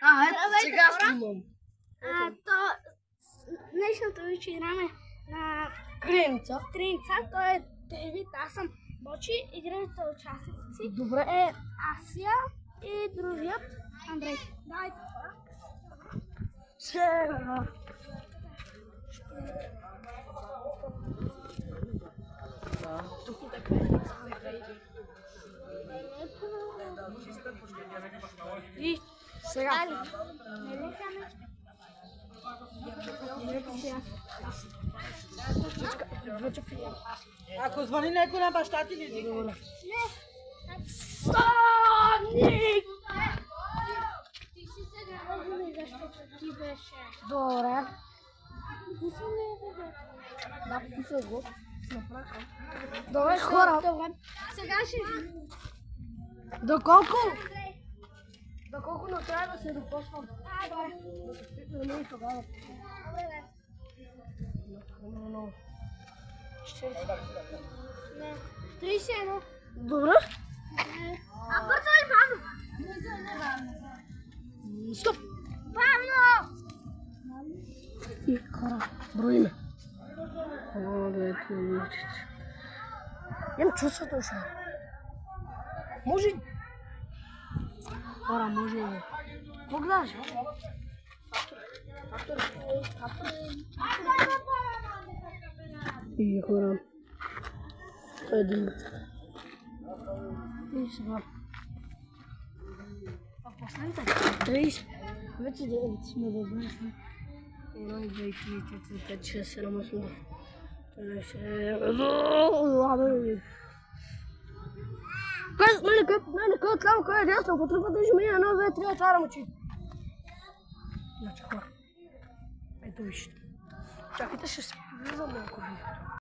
Ето, сега снимам. Днешното вече играме на Криеница. то е Девид, аз съм Бочи, игралите участници Добре. е Асия и другият Андрей. Дайте хора. Сега. И Сега. Ако звъни някой на баща ти, не дига. Соник! Ти си се грабили, защото ти беше. Добре. Да, Писах го. Добре, хора. Сега ще... Доколко не трябва да се допочвам. Добре. Тогава. Не. 31. Добре. А бързо или бавно? Бързо или бавно? Стоп. Бавно! И хора, броиме. Имам чувството ще. Може. Хора, може. Какво гледаш? И хора. Един. И сега. В последните 30. Вече 9 сме да бъдем. 1, 2, 3, 4, 5, 6, 7, 8. Кой е отляво, кой е дясно? По три пъти ще мине 1, 2, 3, отварям очи. Значи хора. Ето вижте. Чакайте, ще се влизам малко.